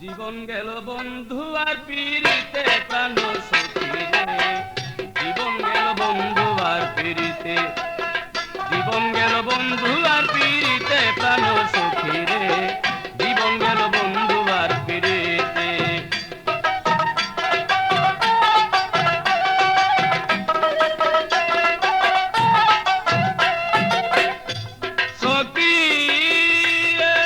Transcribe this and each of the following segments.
জীবন গেল বন্ধু আর পিরিতে প্রাণ সখী রে। জীবন গেল বন্ধু আর পিরিতে, জীবন গেল বন্ধু আর পিরিতে প্রাণ সখী রে। জীবন গেল বন্ধু আর পিরিতে। সখী রে,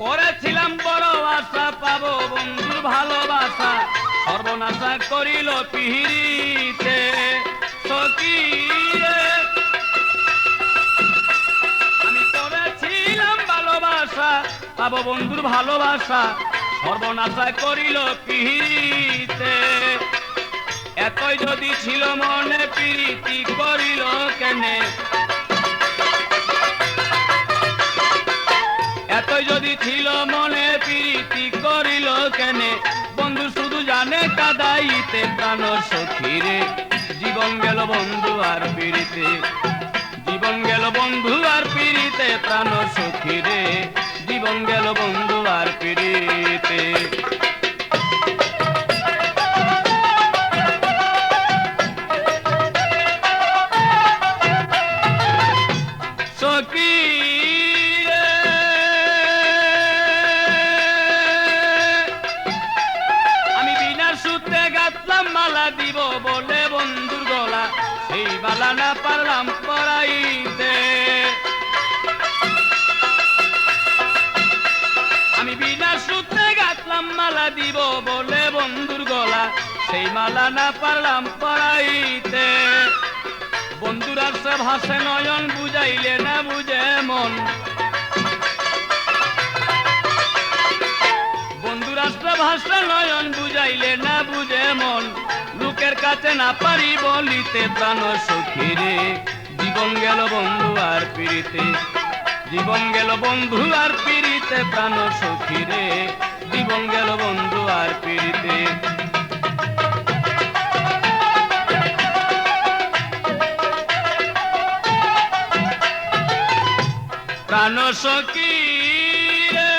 করেছিলাম বড় আশা পাবো বন্ধুর ভালোবাসা, সর্বনাশা করিল পিহিরিতে। সখী রে, আমি করেছিলাম ভালোবাসা পাবো বন্ধুর ভালোবাসা, সর্বনাশা করিল পিহিরিতে। এতই যদি ছিল মনে প্রীতি করিল কেনে, এতই যদি ছিল মনে প্রীতি করিল কেনে। বন্ধু শুধু জানে কাদাইতে প্রাণ সখী রে। জীবন গেল বন্ধু আর পিরিতে, জীবন গেল বন্ধু আর পিরিতে প্রাণ সখী রে। জীবন গেল বন্ধু আর পিরিতে। সখী রে, আমি বিনা সুতে গাঁথলাম মালা দিব বলে বন্ধুর গলা, সেই মালা না পারলাম পরাইতে। আমি বিনা সুতে গাঁথলাম মালা দিব বলে বন্ধুর গলা, সেই মালা না পারলাম পরাইতে। বন্ধুর আসে ভাসে নয়ন, বুঝাইলে না বুঝে মন। বন্ধুর আসে ভাসে নয়ন, বুঝাইলে না বুঝে মন। লোকের কাছে না পারি বলিতে প্রাণ সখী রে। জীবন গেল বন্ধু আর পিরিতে, জীবন গেল বন্ধু আর পিরিতে প্রাণ সখী রে। জীবন গেল বন্ধু আর পিরিতে। প্রাণ সখী রে,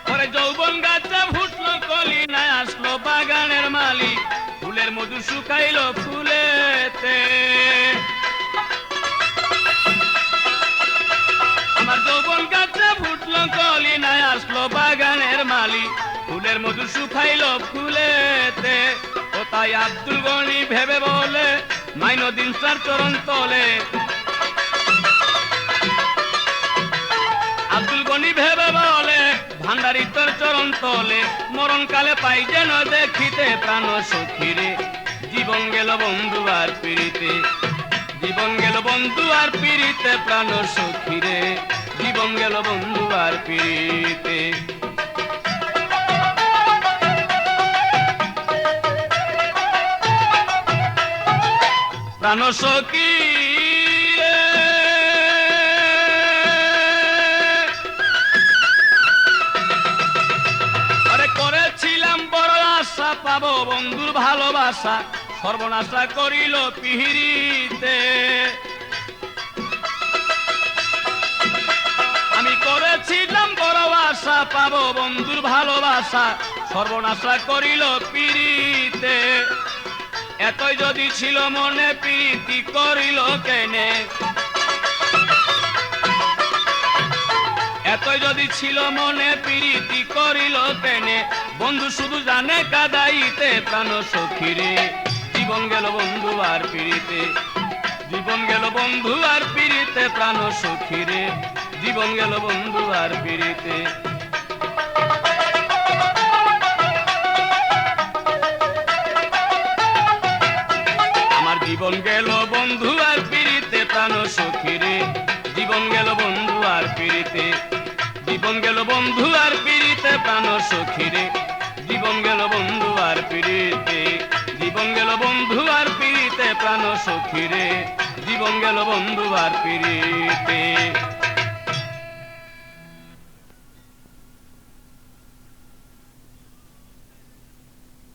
পরে যৌবন গাছে ফুটলো কলি, না আসলো বাগানের মালি, ফুলের মধু শুকাইল ফুলেতে। আমার যৌবন গাছে ফুটলো কলি, না আসলো বাগানের মালি, ফুলের মধু শুকাইল ফুলেতে। ও তাই আব্দুল গনি ভেবে বলে, মাইনুদ্দিন স্যার চরণ তলে। আব্দুল গনি ভেবে বলে, ভান্ডারি তোর চরণ তলে। মরণকালে পাই যেন দেখিতে প্রাণ সখী রে। জীবন গেল বন্ধু আর পিরিতে, জীবন গেল বন্ধু আর পিরিতে প্রাণ সখী রে। জীবন গেল বন্ধু আর পিরিতে। প্রাণ সখী রে, আরে করেছিলাম বড় আশা পাবো বন্ধুর ভালোবাসা, সর্বনাশা করিল পিহিরিতে। আমি করেছিলাম বড় আশা পাবো বন্ধুর ভালোবাসা, সর্বনাশা করিল পিরিতে। এতই যদি ছিল মনে প্রীতি করিল কেনে, এতই যদি ছিল মনে প্রীতি করিল কেনে। বন্ধু শুধু জানে কাদাইতে প্রাণ সখী রে। জীবন গেল বন্ধু আর পিরিতে, জীবন গেল বন্ধু আর পিরিতে প্রাণ সখী রে। জীবন গেল বন্ধু আর পিরিতে। আমার জীবন গেল বন্ধু আর পিরিতে প্রাণ সখী রে। জীবন গেল বন্ধু আর পিরিতে, জীবন গেল বন্ধু আর পিরিতে প্রাণ সখী রে। জীবন গেল বন্ধু আর পিরিতে, জীবন গেল বন্ধু আর পিরিতে প্রাণ সখী রে জীবন গেল বন্ধু আর পিড়িতে